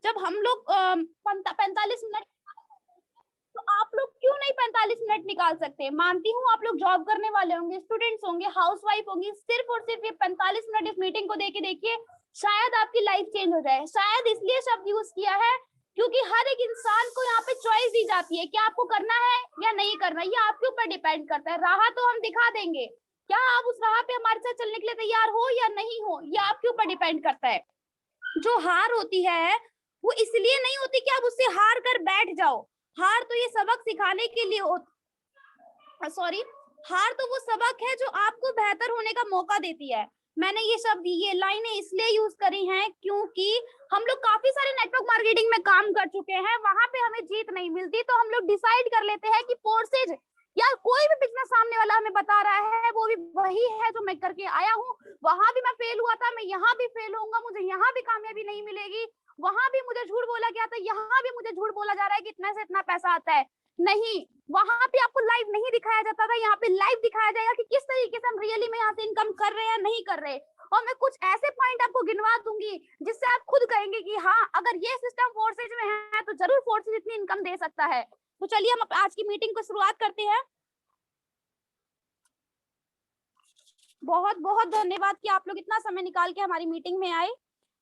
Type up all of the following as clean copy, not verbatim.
जब हम लोग 45 मिनट, तो आप लोग क्यों नहीं 45 मिनट निकाल सकते? मानती हूँ आप लोग जॉब करने वाले होंगे, स्टूडेंट्स होंगे, हाउसवाइफ होंगी, सिर्फ और सिर्फ ये 45 मिनट इस मीटिंग को देके देखिए, शायद आपकी लाइफ चेंज हो जाए। शायद इसलिए शब्द यूज किया है क्योंकि हर एक इंसान को यहाँ पे चॉइस दी जाती है कि आपको करना है या नहीं करना, ये आपके ऊपर डिपेंड करता है। राह तो हम दिखा देंगे, क्या आप उस राह पे हमारे साथ चलने के लिए तैयार हो या नहीं हो, ये आपके ऊपर डिपेंड करता है। जो हार होती है वो इसलिए नहीं होती कि आप उससे हार कर बैठ जाओ। हार तो ये सबक सिखाने के लिए सॉरी, हार तो वो सबक है जो आपको बेहतर होने का मौका देती है। मैंने ये शब्द, ये लाइनें इसलिए यूज करी हैं क्योंकि हम लोग काफी सारे नेटवर्क मार्केटिंग में काम कर चुके हैं, वहां पे हमें जीत नहीं मिलती, तो हम लोग डिसाइड कर लेते हैं कि फोर्सेज या कोई भी बिजनेस सामने वाला हमें बता रहा है वो भी वही है जो मैं करके आया हूँ। वहां भी मैं फेल हुआ था, मैं यहाँ भी फेल होऊंगा, मुझे यहाँ भी कामयाबी नहीं मिलेगी, वहां भी मुझे झूठ बोला गया था, यहाँ भी मुझे झूठ बोला जा रहा है कि इतना से इतना पैसा आता है। नहीं, वहां पे आपको लाइव नहीं दिखाया जाता था, यहाँ पे लाइव दिखाया जाएगा कि किस तरीके से हम रियली में यहाँ से इनकम कर रहे हैं नहीं कर रहे। और मैं कुछ ऐसे पॉइंट आपको गिनवा दूंगी जिससे आप खुद कहेंगे कि हाँ, अगर ये सिस्टम फोर्सेज में है तो जरूर फोर्सेज इतनी इनकम दे सकता है। तो चलिए हम आज की मीटिंग को शुरुआत करते हैं। बहुत बहुत धन्यवाद कि आप लोग इतना समय निकाल के हमारी मीटिंग में आए,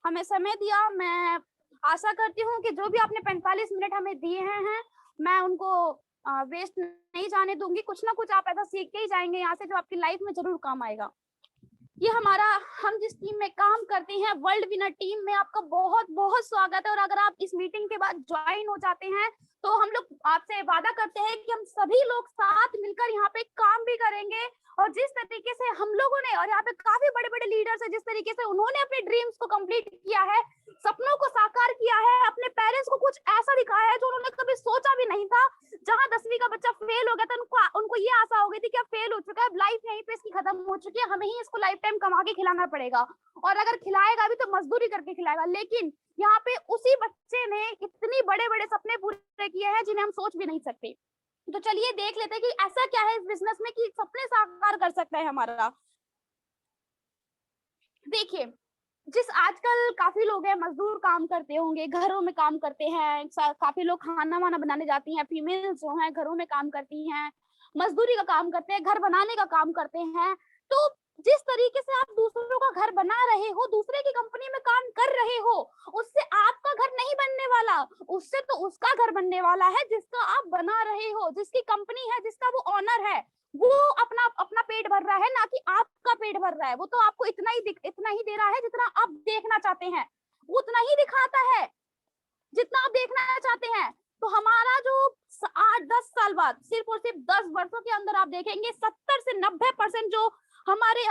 हमें समय दिया। मैं आशा करती हूँ कि जो भी आपने 45 मिनट हमें दिए हैं मैं उनको वेस्ट नहीं जाने दूंगी। कुछ ना कुछ आप ऐसा सीख के ही जाएंगे यहाँ से जो आपकी लाइफ में जरूर काम आएगा। ये हमारा, हम जिस टीम में काम करते हैं वर्ल्ड विनर टीम में, आपका बहुत बहुत स्वागत है। और अगर आप इस मीटिंग के बाद ज्वाइन हो जाते हैं तो हम लोग आपसे वादा करते हैं कि हम सभी लोग साथ मिलकर यहाँ पे काम भी करेंगे। और जिस तरीके से हम लोगों ने, और यहाँ पे काफी बड़े बड़े लीडर्स हैं, जिस तरीके से उन्होंने अपने ड्रीम्स को कंप्लीट किया है, सपनों को साकार किया है, अपने पेरेंट्स को कुछ ऐसा दिखाया है जो उन्होंने कभी सोचा भी नहीं था। जहां 10वीं का बच्चा फेल हो गया था, उनको ये आशा हो गई थी कि अब फेल हो चुका है, अब लाइफ यहीं पे इसकी खत्म हो चुकी है, हमें ही इसको लाइफ टाइम कमा के खिलाना पड़ेगा, और अगर खिलाएगा भी तो मजदूरी करके खिलाएगा। लेकिन यहाँ पे उसी बच्चे ने इतनी बड़े बड़े सपने पूरे किए हैं जिन्हें हम सोच भी नहीं सकते। तो चलिए देख लेते हैं कि ऐसा क्या है इस बिजनेस में कि सपने साकार कर सकता है हमारा। देखिए, जिस आजकल काफी लोग हैं मजदूर काम करते होंगे, घरों में काम करते हैं, काफी लोग खाना वाना बनाने जाती हैं, फीमेल्स जो हैं घरों में काम करती हैं, मजदूरी का काम करते हैं, घर बनाने का काम करते हैं। तो जिस तरीके से आप दूसरों का घर बना रहे हो, दूसरे की कंपनी में काम कर रहे हो, उससे आपका घर नहीं बनने वाला, उससे तो उसका घर बनने वाला है जिसका आप बना रहे हो, जिसकी कंपनी है, जिसका वो ऑनर है। वो अपना अपना पेट भर रहा है, ना कि आपका पेट भर रहा है। वो तो आपको इतना ही दे रहा है जितना आप देखना चाहते हैं, वो उतना ही दिखाता है जितना आप देखना चाहते हैं। तो हमारा जो 8-10 साल बाद, सिर्फ और सिर्फ 10 वर्षों के अंदर आप देखेंगे 70 से 90% जो हमारे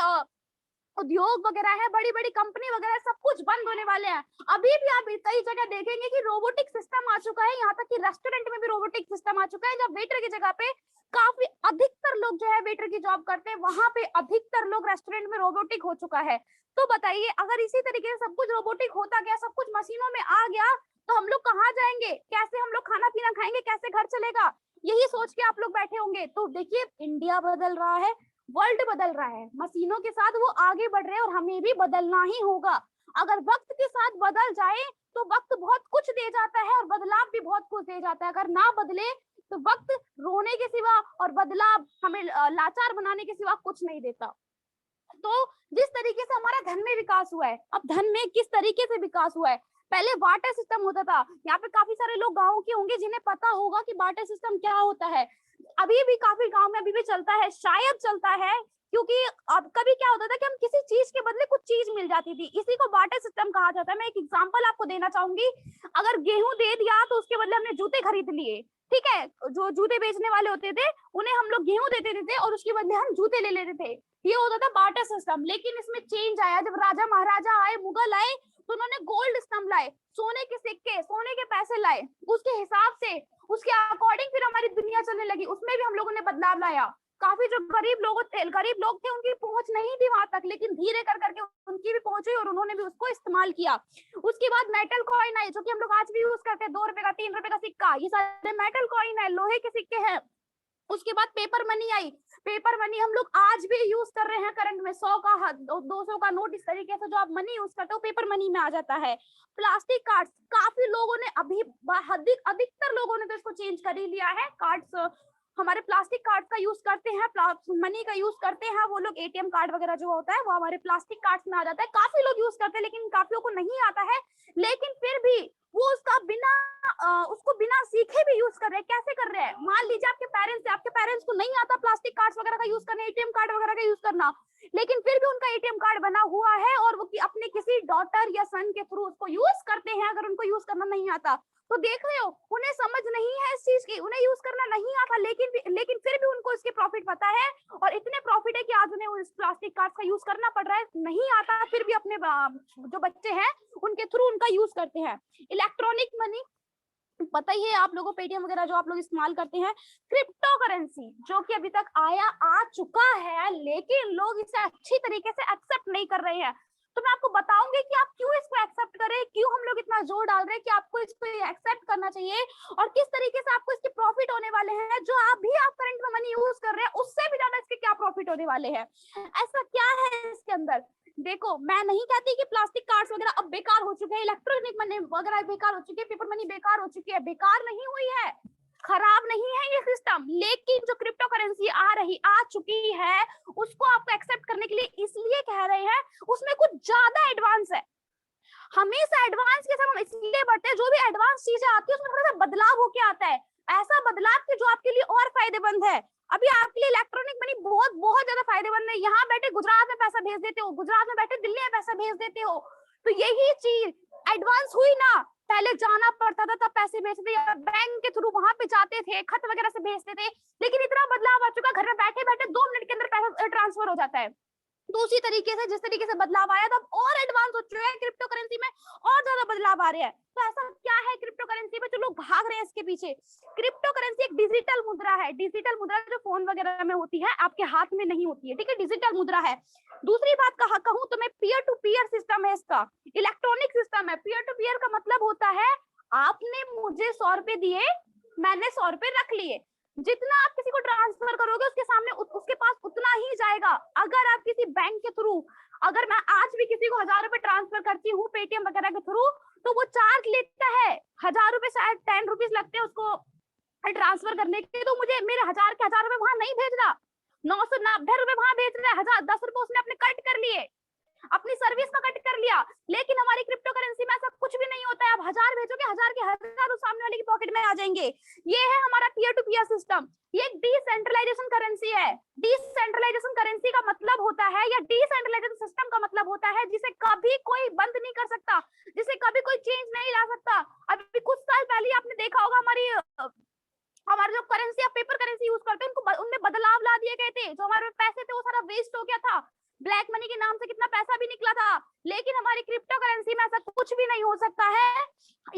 उद्योग वगैरह है, बड़ी बड़ी कंपनी वगैरह, सब कुछ बंद होने वाले हैं। अभी भी आप कई जगह देखेंगे कि रोबोटिक सिस्टम आ चुका है, यहाँ तक कि रेस्टोरेंट में भी रोबोटिक सिस्टम आ चुका है, जब वेटर की जगह पे काफी अधिकतर लोग जो है वेटर की जॉब करते हैं, वहां पे अधिकतर लोग रेस्टोरेंट में रोबोटिक हो चुका है। तो बताइए, अगर इसी तरीके से सब कुछ रोबोटिक होता गया, सब कुछ मशीनों में आ गया, तो हम लोग कहाँ जाएंगे, कैसे हम लोग खाना पीना खाएंगे, कैसे घर चलेगा, यही सोच के आप लोग बैठे होंगे। तो देखिए, इंडिया बदल रहा है, वर्ल्ड बदल रहा है, मशीनों के साथ वो आगे बढ़ रहे हैं, और हमें भी बदलना ही होगा। अगर वक्त के साथ बदल जाए तो वक्त बहुत कुछ दे जाता है और बदलाव भी बहुत कुछ दे जाता है। अगर ना बदले तो वक्त रोने के सिवा और बदलाव हमें लाचार बनाने के सिवा कुछ नहीं देता। तो जिस तरीके से हमारा धन में विकास हुआ है, अब धन में किस तरीके से विकास हुआ है। पहले वाटर सिस्टम होता था, यहाँ पे काफी सारे लोग गाँव के होंगे जिन्हें पता होगा कि वाटर सिस्टम क्या होता है। अभी भी काफी गांव में अभी भी चलता है, शायद चलता है, क्योंकि अब कभी क्या होता था कि हम किसी चीज के बदले कुछ चीज मिल जाती थी, इसी को बार्टर सिस्टम कहा जाता है। मैं एक एग्जांपल आपको देना चाहूंगी, अगर गेहूं दे दिया तो उसके बदले हमने जूते खरीद लिए, ठीक है, जो जूते बेचने वाले होते थे उन्हें हम लोग गेहूं देते थे और उसके बदले हम जूते ले लेते थे, ये होता था बार्टर सिस्टम। लेकिन इसमें चेंज आया, जब राजा महाराजा आए, मुगल आए, तो उन्होंने गोल्ड स्तंभ लाए, सोने के सिक्के, सोने के पैसे लाए, उसके हिसाब से, उसके अकॉर्डिंग फिर हमारी दुनिया चलने लगी, उसमें भी हम लोगों ने बदलाव लाया। काफी जो गरीब लोग थे उनकी पहुंच नहीं थी वहां तक, लेकिन धीरे कर करके उनकी भी पहुंच हुई और उन्होंने भी उसको इस्तेमाल किया। उसके बाद मेटल कॉइन आए, जो कि हम लोग आज भी यूज करते हैं, 2 रुपए का, 3 रुपए का सिक्का, ये सारे मेटल कॉइन है, लोहे के सिक्के हैं। उसके बाद paper money I, paper money हम लोग आज भी यूज कर रहे हैं करंट में, 100 का 200 का नोट, इस तरीके से जो आप मनी यूज करते हो पेपर मनी में आ जाता है। प्लास्टिक कार्ड्स, काफी लोग लोगों ने अभी अधिकतर लोगों ने तो इसको चेंज कर ही लिया है। कार्ड्स, हमारे प्लास्टिक कार्ड का यूज करते हैं, मनी का यूज करते हैं, वो लोग एटीएम कार्ड वगैरह जो होता है वो हमारे प्लास्टिक कार्ड में आ जाता है। काफी लोग यूज करते हैं, लेकिन काफियों को नहीं आता है। लेकिन फिर भी वो उसका उसको बिना सीखे भी यूज कर रहे हैं। कैसे कर रहे हैं? मान लीजिए आपके पेरेंट्स को नहीं आता प्लास्टिक कार्ड्स वगैरह का यूज करना, एटीएम कार्ड वगैरह का यूज करना, लेकिन फिर भी उनका एटीएम कार्ड बना हुआ है और वो अपने किसी डॉटर या सन के थ्रू उसको यूज करते हैं, अगर उनको यूज करना नहीं आता तो। देख रहे हो, उन्हें समझ नहीं है इस चीज की, उन्हें यूज करना नहीं आता, लेकिन फिर भी उनको इसके प्रॉफिट पता है। और इतने प्रॉफिट है कि आज उन्हें उस प्लास्टिक कार्ड का यूज करना पड़ रहा है। नहीं आता फिर भी अपने जो बच्चे हैं उनके थ्रू उनका यूज करते हैं। इलेक्ट्रॉनिक मनी पता ही है आप लोगों को, पेटीएम वगैरह जो आप लोग इस्तेमाल करते हैं। क्रिप्टो करेंसी जो कि अभी तक आ चुका है, लेकिन लोग इसे अच्छी तरीके से एक्सेप्ट नहीं कर रहे हैं। तो मैं आपको बताऊंगी कि आप क्यों इसको एक्सेप्ट करें, क्यों हम लोग इतना जोर डाल रहे हैं कि आपको इसको एक्सेप्ट करना चाहिए, और किस तरीके से आपको इसके प्रॉफिट होने वाले हैं। जो आप करंट में मनी यूज कर रहे हैं उससे भी ज्यादा इसके क्या प्रॉफिट होने वाले हैं। ऐसा क्या है इसके अंदर? देखो, मैं नहीं कहती कि प्लास्टिक कार्ड्स वगैरह अब बेकार हो चुके हैं, इलेक्ट्रॉनिक मनी वगैरह बेकार हो चुकी है, पेपर मनी बेकार हो चुकी है। बेकार नहीं हुई है, खराब नहीं है ये सिस्टम, लेकिन जो क्रिप्टो करेंसी आ चुकी है उसको आपको एक्सेप्ट करने के लिए इसलिए कह रहे हैं, उसमें कुछ ज्यादा एडवांस है। हमेशा एडवांस के साथ हम इसलिए बढ़ते हैं, जो भी एडवांस चीजें आती है उसमें थोड़ा सा बदलाव होके आता है, ऐसा बदलाव कि जो आपके लिए और फायदेमंद है। अभी आपके लिए इलेक्ट्रॉनिक मनी बहुत बहुत ज्यादा फायदेमंद है। यहाँ बैठे गुजरात में पैसा भेज देते हो, गुजरात में बैठे दिल्ली में पैसा भेज देते हो, तो यही चीज एडवांस हुई ना। पहले जाना पड़ता था, तब पैसे भेजते थे, बैंक के थ्रू वहां पे जाते थे, खत वगैरह से भेजते थे, लेकिन इतना बदलाव आ चुका, घर में बैठे बैठे 2 मिनट के अंदर पैसा ट्रांसफर हो जाता है। तो उसी तरीके से जिस तरीके से बदलाव आया था, और एडवांस हो चुका है क्रिप्टो करेंसी में, और ज्यादा बदलाव आ रहे हैं। तो ऐसा क्या है क्रिप्टो करेंसी में जो लोग भाग रहे हैं इसके पीछे? क्रिप्टो करेंसी एक डिजिटल मुद्रा है। डिजिटल मुद्रा जो फोन वगैरह में होती है, आपके हाथ में नहीं होती है, ठीक है, डिजिटल मुद्रा है। दूसरी बात कहूं तो मैं, पीयर टू पीयर सिस्टम है इसका, इलेक्ट्रॉनिक सिस्टम है। पीयर टू पीयर का मतलब होता है आपने मुझे 100 रुपए दिए, मैंने 100 रुपए रख लिए, जितना आप किसी को ट्रांसफर करोगे उसके सामने उसके पास उतना ही जाएगा। अगर आप किसी बैंक के थ्रू, अगर मैं आज भी किसी को 1000 रुपए ट्रांसफर करती हूँ पेटीएम वगैरह के थ्रू, तो वो चार्ज लेता है 1000 रुपए, शायद 10 रुपीज लगते हैं उसको ट्रांसफर करने के। तो मुझे मेरे 1000 रुपए वहां नहीं भेज रहा, 990 रुपए वहां भेज रहा है, 1010 रुपए उसने अपने कट कर लिए, अपनी सर्विस का कट कर लिया। लेकिन हमारी क्रिप्टो करेंसी में ऐसा कुछ भी नहीं होता है। आप 1000 भेजोगे, 1000 के 1000 उस सामने वाले की पॉकेट में आ जाएंगे। ये है हमारा पीयर टू पीयर सिस्टम। ये एक डिसेंट्रलाइजेशन करेंसी है। डिसेंट्रलाइजेशन करेंसी का मतलब होता है, या डिसेंट्रलाइजेशन सिस्टम का मतलब होता है, जिसे कभी कोई बंद नहीं कर सकता, जिसे कभी कोई चेंज नहीं ला सकता। अभी कुछ साल पहले आपने देखा होगा हमारे जो करेंसी या पेपर करेंसी यूज करते हैं उनमें बदलाव ला दिए गए थे। जो हमारे पैसे थे वो सारा वेस्ट हो गया था, ब्लैक मनी के नाम से कितना पैसा भी निकला था। लेकिन हमारी क्रिप्टो करेंसी में ऐसा कुछ भी नहीं हो सकता है।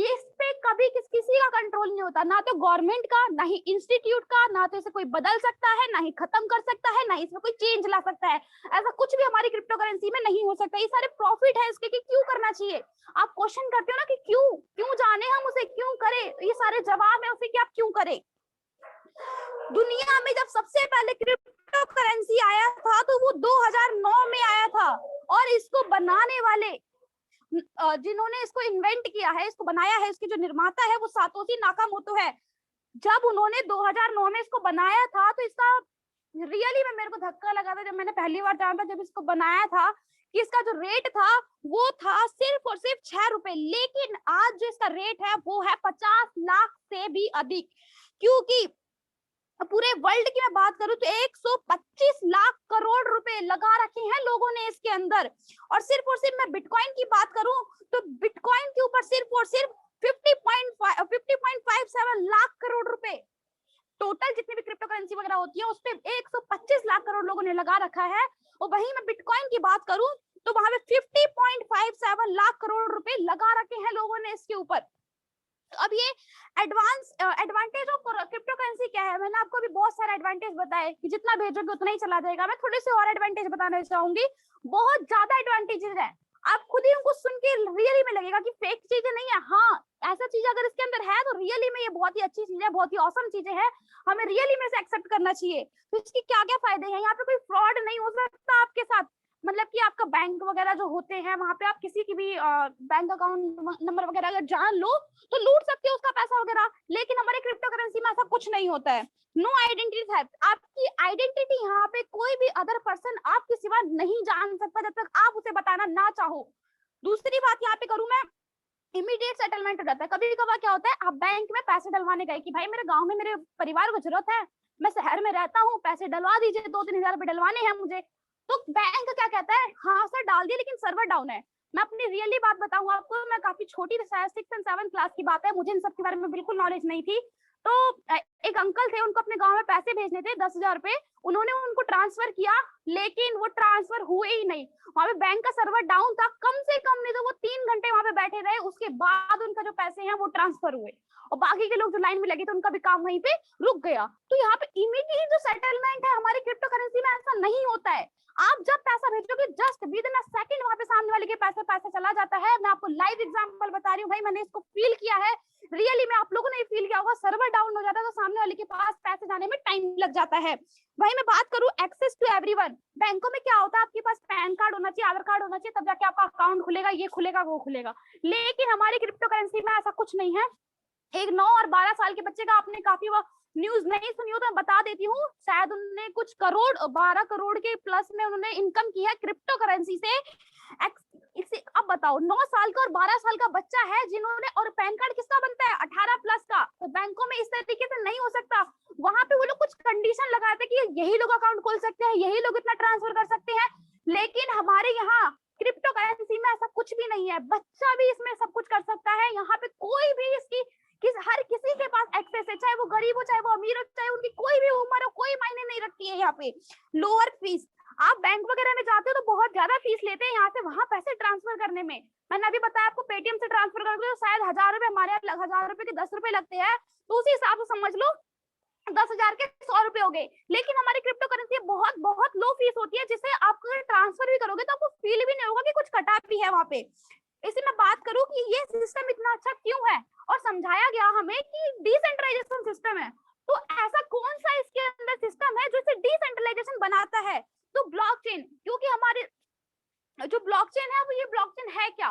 इस पे कभी किसी का कंट्रोल नहीं होता, ना तो गवर्नमेंट का, ना ही इंस्टीट्यूट का, ना तो इसे कोई बदल सकता है, ना ही खत्म कर सकता है, ना ही इसमें कोई चेंज ला सकता है। ऐसा कुछ भी हमारी क्रिप्टो करेंसी में नहीं हो सकता। ये सारे प्रॉफिट है इसके कि क्यों करना चाहिए। आप क्वेश्चन करते हो ना कि क्यों जाने हम उसे, क्यों करें, ये सारे जवाब है उसे कि आप क्यों करें। दुनिया में जब सबसे पहले क्रिप्टो करेंसी आया था तो वो 2009 में आया था, और इसको बनाने वाले, जिन्होंने इसको इन्वेंट किया है, इसको बनाया है, इसके जो निर्माता है वो सातोशी नाकामोटो है। जब उन्होंने 2009 में इसको बनाया था तो इसका रियली में मेरे को धक्का लगा था जब मैंने पहली बार जाना था, जब इसको बनाया था, कि इसका जो रेट था वो था सिर्फ और सिर्फ 6 रुपए। लेकिन आज जो इसका रेट है वो है 50 लाख से भी अधिक, क्योंकि पूरे वर्ल्ड की मैं बात करूं तो 125 लाख करोड़ रुपए लगा रखे हैं लोगों ने इसके अंदर। और सिर्फ मैं बिटकॉइन की बात करूं तो बिटकॉइन के ऊपर सिर्फ और सिर्फ 50.57 लाख करोड़ रुपए, टोटल जितनी भी क्रिप्टो करेंसी वगैरह होती है उस पे 125 लाख करोड़ लोगों ने लगा रखा है। और वहीं मैं बिटकॉइन की बात करूं तो वहां पे 50.57 लाख करोड़ रुपए लगा रखे हैं लोगों ने इसके ऊपर। अब ये एडवांटेज ऑफ क्रिप्टो करेंसी क्या है? मैंने आपको अभी बहुत सारे एडवांटेज बताए कि जितना भेजोगे उतना ही चला जाएगा। मैं थोड़े से और एडवांटेज बताना चाहूंगी, बहुत ज्यादा एडवांटेजेस है। आप खुद ही उनको सुन के रियली में लगेगा कि फेक चीजें नहीं है। हाँ, ऐसा चीज अगर इसके अंदर है तो रियली में ये बहुत ही अच्छी चीज है, बहुत ही ऑसम चीजें हैं, हमें रियली में से एक्सेप्ट करना चाहिए। तो इसके क्या क्या फायदे हैं? यहाँ पे कोई फ्रॉड नहीं हो सकता आपके साथ, मतलब कि आपका बैंक वगैरह जो होते हैं वहां पे आप किसी की भी बैंक अकाउंट नंबर वगैरह अगर जान लो तो लूट सकते हो उसका पैसा वगैरह। लेकिन हमारे क्रिप्टो करेंसी में ऐसा कुछ नहीं होता है। नो आइडेंटिटी थेफ्ट, आपकी आइडेंटिटी यहाँ पे कोई भी अदर पर्सन आपके सिवा नहीं जान सकता जब तक आप उसे बताना ना चाहो। दूसरी बात यहाँ पे करूं मैं, इमीडिएट सेटलमेंट हो जाता है। कभी कभार क्या होता है, आप बैंक में पैसे डलवाने गए कि भाई मेरे गांव में मेरे परिवार को जरूरत है, मैं शहर में रहता हूँ, पैसे डलवा दीजिए, 2-3 हजार रुपए डलवाने हैं मुझे। तो बैंक क्या कहता है, हाँ सर डाल दिए लेकिन सर्वर डाउन है। मैं अपनी रियली बात बताऊं आपको, मैं काफी छोटी थी, शायद 6 और 7 क्लास की बात है, मुझे इन सब के बारे में बिल्कुल नॉलेज नहीं थी। तो एक अंकल थे, उनको अपने गांव में पैसे भेजने थे 10,000 रुपए, उन्होंने उनको ट्रांसफर किया लेकिन वो ट्रांसफर हुए ही नहीं। वहां पे बैंक का सर्वर डाउन था, कम से कम नहीं तो वो 3 घंटे वहां पे बैठे रहे, उसके बाद उनका जो पैसे हैं वो ट्रांसफर हुए। और बाकी के लोग जो लाइन में लगे थे उनका भी काम वहीं पे रुक गया। तो यहाँ पे इमीडिएट जो सेटलमेंट है हमारी क्रिप्टो करेंसी में ऐसा नहीं होता है। आप जब पैसा भेजोगे just with in a second वहां पे सामने वाले के पैसा चला जाता है। मैं आपको लाइव एग्जांपल बता रही हूँ भाई, मैंने इसको फील किया है रियली में, आप लोगों ने फील किया होगा। सर्वर डाउन हो जाता है तो सामने वाले के पास पैसे जाने में टाइम लग जाता है। भाई मैं बात करूं एक्सेस टू एवरीवन, बैंकों में क्या होता है, आपके पास पैन कार्ड होना चाहिए, आधार कार्ड होना चाहिए, तब जाके आपका अकाउंट खुलेगा, ये खुलेगा वो खुलेगा। लेकिन हमारी क्रिप्टो करेंसी में ऐसा कुछ नहीं है। एक 9 और 12 साल के बच्चे का आपने काफी न्यूज नहीं सुनी हो तो मैं बता देती हूँ, शायद उन्होंने कुछ करोड़ 12 करोड़ के प्लस में उन्होंने इनकम की है क्रिप्टो करेंसी से। इसे अब बताओ 9 साल का और 12 साल का बच्चा है जिन्होंने, और पैन कार्ड किसका बनता है 18 प्लस का, तो बैंकों में इस तरीके से नहीं हो सकता। वहां पे वो लोग कुछ कंडीशन लगाते हैं कि यही लोग अकाउंट खोल सकते हैं, यही लोग इतना ट्रांसफर कर सकते हैं। लेकिन हमारे यहाँ क्रिप्टो करेंसी में ऐसा कुछ भी नहीं है, बच्चा भी इसमें सब कुछ कर सकता है। यहाँ पे कोई भी इसकी हर किसी के पास एक्सेस है, चाहे वो गरीब हो चाहे वो अमीर हो, चाहे उनकी कोई भी उम्र हो, कोई मायने नहीं रखती है। यहाँ पे लोअर फीस, आप बैंक वगैरह में जाते हो तो बहुत ज्यादा फीस लेते हैं यहाँ से वहां पैसे ट्रांसफर करने में। मैंने अभी बताया आपको पेटीएम से ट्रांसफर करते हो शायद 1000 रुपए, हमारे यहाँ 1000 रुपए के 10 रुपए लगते हैं, तो उसी हिसाब से समझ लो 10,000 के 100 रुपए हो गए। लेकिन हमारी क्रिप्टो करेंसी बहुत बहुत लो फीस होती है, जिससे आप ट्रांसफर भी करोगे तो आपको फील भी नहीं होगा कि कुछ कटा भी है वहां पे। इसी में बात करूं कि ये सिस्टम इतना अच्छा क्यों है, और समझाया गया हमें कि डिसेंट्रलाइजेशन सिस्टम है। तो ऐसा कौन सा इसके अंदर सिस्टम है जो इसे डिसेंट्रलाइजेशन बनाता है, तो ब्लॉकचेन। क्योंकि हमारे जो ब्लॉकचेन है वो, ये ब्लॉकचेन है क्या,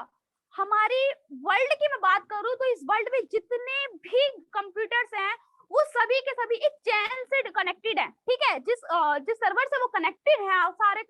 हमारी वर्ल्ड की मैं बात करूं तो इस वर्ल्ड में जितने भी कंप्यूटर्स हैं वो सभी के सभी एक चैन से कनेक्टेड है। ठीक है, जिस सर्वर से वो कनेक्टेड है, सारे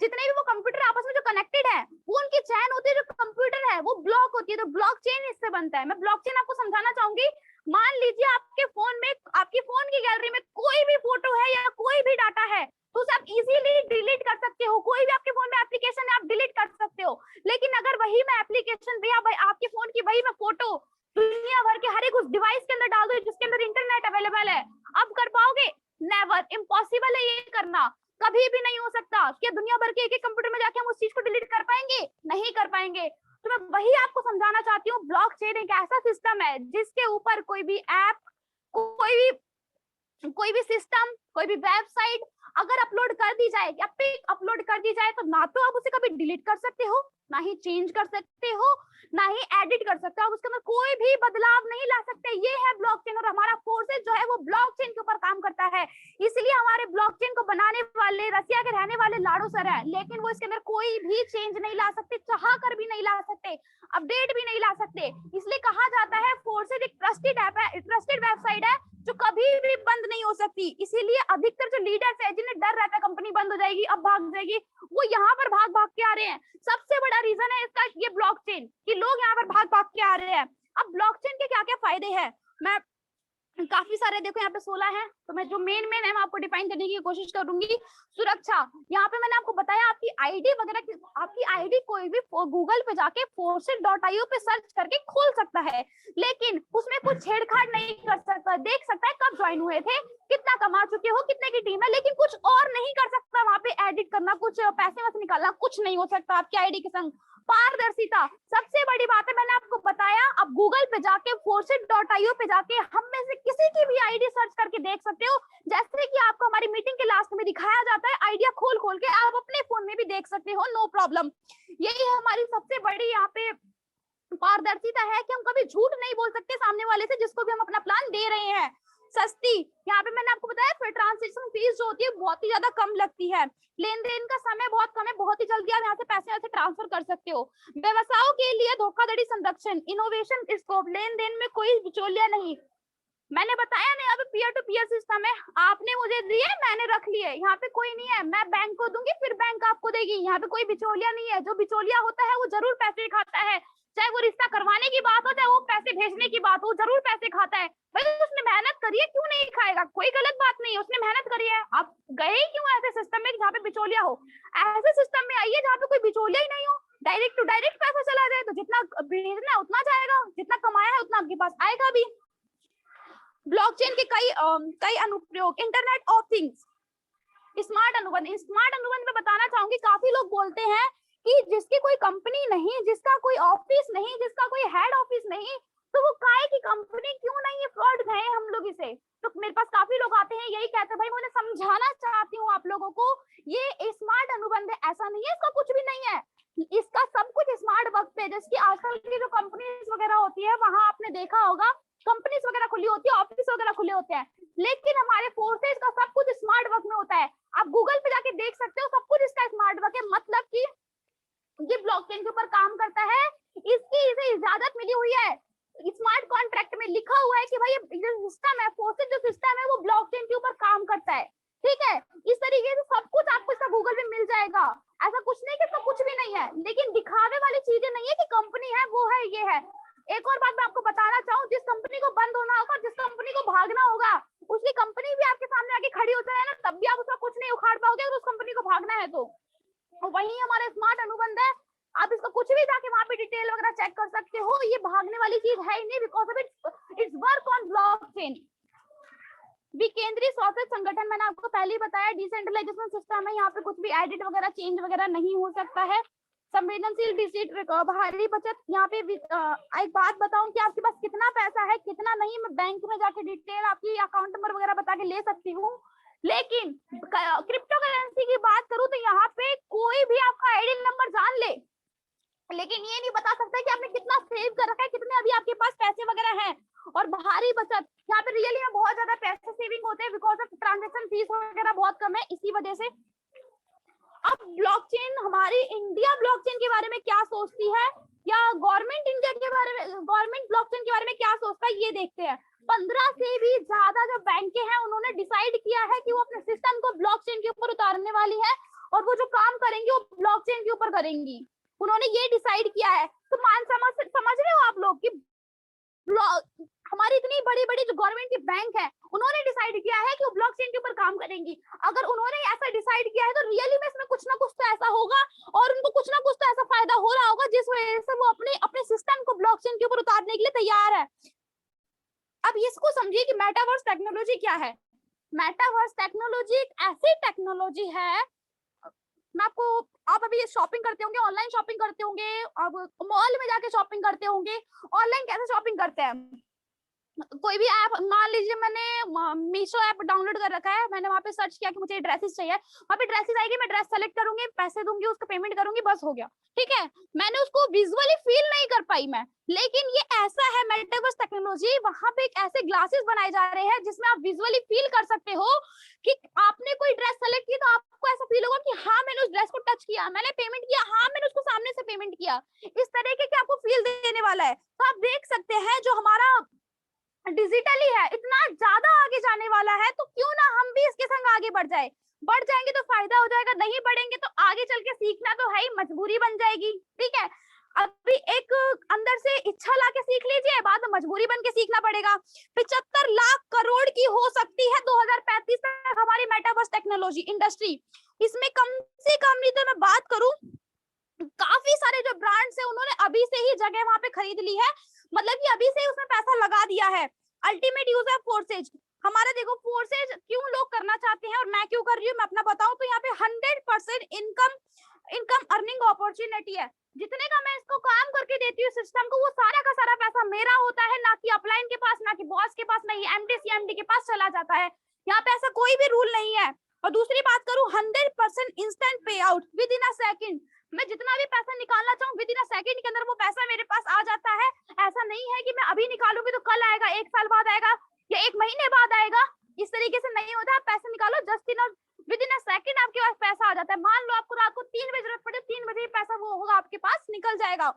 जितने भी वो कंप्यूटर आपस में जो कनेक्टेड है वो उनकी चैन होती है, जो कंप्यूटर है वो ब्लॉक होती है, तो ब्लॉकचेन इससे बनता है। मैं ब्लॉकचेन आपको समझाना चाहूंगी। मान लीजिए आपके फोन में, आपकी फोन की गैलरी में कोई भी फोटो है या कोई भी डाटा है, तो उसे आप इजीली डिलीट कर सकते हो। कोई भी आपके फोन में एप्लीकेशन है आप डिलीट कर सकते हो। लेकिन अगर वही मैं एप्लीकेशन भैया भाई आपके फोन की वही मैं फोटो दुनिया भर के हर एक उस डिवाइस के अंदर डाल दो जिसके अंदर इंटरनेट अवेलेबल है, अब कर पाओगे? नेवर, इम्पॉसिबल है ये करना, कभी भी नहीं हो सकता। क्या दुनिया भर के एक एक कंप्यूटर में जाके हम उस चीज को डिलीट कर पाएंगे? नहीं कर पाएंगे। तो मैं वही आपको समझाना चाहती हूँ, ब्लॉकचेन एक ऐसा सिस्टम है जिसके ऊपर कोई भी ऐप, कोई भी सिस्टम, कोई भी वेबसाइट अगर अपलोड कर दी जाए या पिक अपलोड कर दी जाए, तो ना तो आप उसे कभी डिलीट कर सकते हो, ना ही चेंज कर सकते हो, ना ही एडिट कर सकते हो, उसके अंदर कोई भी बदलाव नहीं ला सकते। ये है ब्लॉकचेन, और हमारा फोर्सेस जो है वो ब्लॉकचेन के ऊपर काम करता है। इसलिए हमारे ब्लॉकचेन को बनाने वाले रसिया के रहने वाले लाडो सर है, लेकिन वो इसके अंदर कोई भी चेंज नहीं ला सकते, चाह कर भी नहीं ला सकते, अपडेट भी नहीं ला सकते। इसलिए कहा जाता है फोर्सेस एक ट्रस्टेड ऐप है, ट्रस्टेड वेबसाइट है जो कभी भी बंद नहीं हो सकती। इसीलिए अधिकतर जो लीडर्स है जिन्हें डर रहता है कंपनी बंद हो जाएगी, अब भाग जाएगी, वो यहाँ पर भाग भाग के आ रहे हैं। सबसे बड़ा रीजन है इसका ये ब्लॉकचेन, कि लोग यहाँ पर भाग भाग के आ रहे हैं। अब ब्लॉकचेन के क्या क्या फायदे हैं, मैं काफी सारे देखो यहाँ पे 16 है, तो मैं जो मेन है मैं आपको डिफाइन करने की कोशिश करूंगी। सुरक्षा, यहाँ पे मैंने आपको बताया आपकी आईडी वगैरह, आपकी आईडी कोई भी गूगल पे जाके forces.io पे सर्च करके खोल सकता है, लेकिन उसमें कुछ छेड़छाड़ नहीं कर सकता। देख सकता है कब ज्वाइन हुए थे, कितना कमा चुके हो, कितने की टीम है, लेकिन कुछ और नहीं कर सकता। वहां पे एडिट करना, कुछ पैसे वैसे निकालना, कुछ नहीं हो सकता आपकी आईडी के संग। पारदर्शिता सबसे बड़ी बात है, मैंने आपको बताया। अब गूगल पे जाके forces.io पे जाके हम में से किसी की भी आईडी सर्च करके देख सकते हो, जैसे कि आपको हमारी मीटिंग के लास्ट में दिखाया जाता है। आइडिया खोल खोल के आप अपने फोन में भी देख सकते हो, नो प्रॉब्लम। यही है हमारी सबसे बड़ी यहाँ पे पारदर्शिता है, कि हम कभी झूठ नहीं बोल सकते सामने वाले से जिसको भी हम अपना प्लान दे रहे हैं। सस्ती। यहाँ पे मैंने आपको बताया फिर ट्रांजेक्शन फीस जो होती है बहुत ही ज्यादा कम लगती है, लेन देन का समय बहुत कम है, बहुत ही जल्दी आप यहाँ से पैसे ऐसे ट्रांसफर कर सकते हो। व्यवसायों के लिए धोखाधड़ी संरक्षण, इनोवेशन स्कोप, लेन देन में कोई बिचौलिया नहीं। मैंने बताया ना, यहाँ पे पीयर टू पीयर सिस्टम है, आपने मुझे दिए मैंने रख लिए, यहाँ पे कोई नहीं है, मैं बैंक को दूंगी फिर बैंक आपको देगी, यहाँ पे कोई बिचौलिया नहीं है। जो बिचौलिया होता है वो जरूर पैसे खाता है, चाहे वो रिश्ता करवाने की बात हो चाहे वो पैसे भेजने की बात हो, जरूर पैसे खाता है। भाई उसने मेहनत करी है, क्यों नहीं खाएगा, कोई गलत बात नहीं है, उसने मेहनत करी है। आप गए क्यों ऐसे सिस्टम में जहाँ पे बिचौलिया हो, ऐसे सिस्टम में आइए जहाँ पे कोई बिचौलिया ही नहीं हो, डायरेक्ट टू डायरेक्ट पैसा चला जाए, तो जितना भेजना है उतना जाएगा, जितना कमाया है उतना आपके पास आएगा भी। ब्लॉकचेन के कई अनुप्रयोग, इंटरनेट ऑफ थिंग्स, स्मार्ट अनुबंध। स्मार्ट अनुबंध में बताना चाहूंगी, काफी लोग बोलते हैं कि जिसकी कोई कंपनी नहीं, जिसका कोई ऑफिस नहीं, जिसका कोई हेड ऑफिस नहीं, तो वो काहे की कंपनी क्यों नहीं, ये फ्रॉड है हम लोग इसे। तो मेरे पास काफी लोग आते हैं यही कहते हैं, भाई मैं समझाना चाहती हूँ आप लोगों को, ये स्मार्ट अनुबंध है, ऐसा नहीं है, इसका कुछ भी नहीं है, इसका सब कुछ स्मार्ट वर्क पे, जैसे आजकल की जो कंपनीज वगैरह होती है वहां आपने देखा होगा कंपनीज वगैरह खुली होती है, ऑफिस वगैरह खुले होते हैं, लेकिन हमारे फोर्सेज का सब कुछ स्मार्ट वर्क में होता है। आप गूगल पे जाके देख सकते हो, सब कुछ इसका स्मार्ट वर्क है, मतलब कि ये ब्लॉकचेन के ऊपर काम करता है, इसकी इसे इजाजत मिली हुई है, स्मार्ट कॉन्ट्रैक्ट में लिखा हुआ है कि भाई ये सिस्टम है, फोर्सेज जो सिस्टम है वो ब्लॉकचेन के ऊपर काम करता है, ठीक है। इस तरीके से सब कुछ आपको इसका गूगल पे मिल जाएगा, ऐसा कुछ नहीं कि इसका कुछ भी नहीं है, लेकिन दिखावे वाली चीजें नहीं है कि कंपनी है वो है ये है। एक और बात मैं आपको बताना चाहूँ, जिस कंपनी को बंद होना होगा, जिस कंपनी को भागना होगा, उसकी कंपनी भी आपके सामने आके खड़ी होता है ना, तब भी आप उसका कुछ नहीं उखाड़ पाओगे अगर उस कंपनी को भागना है तो। वही हमारा स्मार्ट अनुबंध है, आप इसका कुछ भी जाके वहां पे डिटेल वगैरह चेक कर सकते हो, ये भागने वाली चीज है ही नहीं, because of it's work on blockchain. विकेंद्रीय स्वास्थ्य संगठन, मैंने आपको पहले ही बताया, डिसेंट्रलाइजेशन सिस्टम है, यहाँ पे कुछ भी एडिट वगैरह चेंज वगैरह नहीं हो सकता है। संवेदनशील डिजिट भारी बचत, यहाँ पे एक बात बताऊं कि आपके पास कितना पैसा है कितना नहीं, मैं बैंक में जाके डिटेल आपकी अकाउंट नंबर वगैरह बता के ले सकती हूँ, लेकिन क्रिप्टो करेंसी की बात करूं तो यहाँ पे कोई भी आपका आईडी नंबर जान ले, लेकिन ये नहीं बता सकता कि आपने कितना सेव कर रखा है, कितने अभी आपके पास पैसे वगैरह हैं। और भारी बचत, यहाँ पे रियली में बहुत ज्यादा पैसे सेविंग होते हैं, बिकॉज ऑफ ट्रांजेक्शन फीस वगैरह बहुत कम है, इसी वजह से। अब ब्लॉकचेन, हमारी इंडिया ब्लॉकचेन के बारे में क्या सोचती है, या गवर्नमेंट इंडिया के बारे में, गवर्नमेंट ब्लॉकचेन के बारे में क्या सोचता है, ये देखते हैं। 15 से भी ज्यादा जो बैंकें हैं उन्होंने डिसाइड किया है कि वो अपने सिस्टम को ब्लॉकचेन के ऊपर उतारने वाली है, और वो जो काम करेंगी वो ब्लॉकचेन के ऊपर करेंगी, उन्होंने ये डिसाइड किया है। तो समझ रहे हो आप लोग कि हमारी इतनी बड़ी बड़ी जो गवर्नमेंट की बैंक है उन्होंने डिसाइड किया है कि वो ब्लॉकचेन के ऊपर काम करेंगी। अगर उन्होंने ऐसा डिसाइड किया है तो रियली में इसमें कुछ ना कुछ तो ऐसा होगा, और उनको कुछ ना कुछ तो ऐसा फायदा हो रहा होगा जिस वजह से वो अपने सिस्टम को ब्लॉकचेन के ऊपर उतारने के लिए तैयार है। अब इसको समझिए कि मेटावर्स टेक्नोलॉजी क्या है। मेटावर्स टेक्नोलॉजी एक ऐसी टेक्नोलॉजी है, मैं आपको, आप अभी शॉपिंग करते होंगे, ऑनलाइन शॉपिंग करते होंगे, अब मॉल में जाके शॉपिंग करते होंगे, ऑनलाइन कैसे शॉपिंग करते हैं, कोई भी ऐप, मान लीजिए मैंने मीशो ऐप डाउनलोड कर रखा है, मैंने वहां पे सर्च किया कि मुझे ड्रेसेस चाहिए, वहां पे ड्रेसेस आएगी, मैं ड्रेस सेलेक्ट करूंगी, पैसे दूंगी, उसका पेमेंट करूंगी, बस हो गया, ठीक है। मैंने उसको विजुअली फील नहीं कर पाई मैं, लेकिन ये ऐसा है मेटावर्स टेक्नोलॉजी, वहां पे एक ऐसे ग्लासेस बनाए जा रहे हैं जिसमें आप विजुअली फील कर सकते हो कि आपने कोई ड्रेस सेलेक्ट की तो आपको ऐसा फील होगा कि हाँ मैंने उस ड्रेस को टच किया, मैंने पेमेंट किया, हाँ मैंने उसको सामने से पेमेंट किया, इस तरीके के आपको फील देने वाला है। तो आप देख सकते हैं जो हमारा डिजिटली है इतना ज्यादा आगे जाने वाला है, तो क्यों ना हम भी इसके संग आगे बढ़ जाएंगे तो फायदा हो जाएगा, नहीं बढ़ेंगे तो आगे चल के सीखना तो है ही, मजबूरी बन जाएगी, ठीक है। अभी एक अंदर से इच्छा लाके सीख लीजिए, बाद में मजबूरी बन के सीखना पड़ेगा। 75 लाख करोड़ की हो सकती है 2035 तक हमारी मेटावर्स टेक्नोलॉजी इंडस्ट्री। इसमें कम से कम नहीं तो मैं बात करूं, काफी सारे जो ब्रांड्स है उन्होंने अभी से ही जगह वहां पे खरीद ली है, मतलब कि अभी से उसमें पैसा लगा दिया है। अल्टीमेट यूज ऑफ फोर्सेज, हमारा देखो फोर्सेज क्यों लोग करना चाहते हैं और मैं क्यों कर रही हूँ, मैं अपना बताऊं तो यहाँ पे 100% इनकम अर्निंग अपॉर्चुनिटी है। जितने का मैं इसको काम करके देती हूँ सिस्टम को, वो सारा का सारा पैसा मेरा होता है, ना कि अपलाइन के पास, ना कि बॉस के पास, नहीं एमडी सीएमडी के पास चला जाता है। यहाँ पे ऐसा कोई भी रूल नहीं है। और दूसरी बात करूं, 100% इंस्टेंट पे out with in a second, मैं जितना भी पैसा निकालना चाहूँ विद इन अ सेकंड के अंदर वो पैसा मेरे पास आ जाता है। ऐसा नहीं है कि मैं अभी निकालूंगी तो कल आएगा, एक साल बाद आएगा, या 1 महीने बाद आएगा। इस तरीके से नहीं होता। आप पैसे निकालो just in with in a second आपके पास पैसा आ जाता है। मान लो आपको रात को 3 बजे जरूरत पड़े, 3 बजे पैसा वो होगा आपके पास, निकल जाएगा।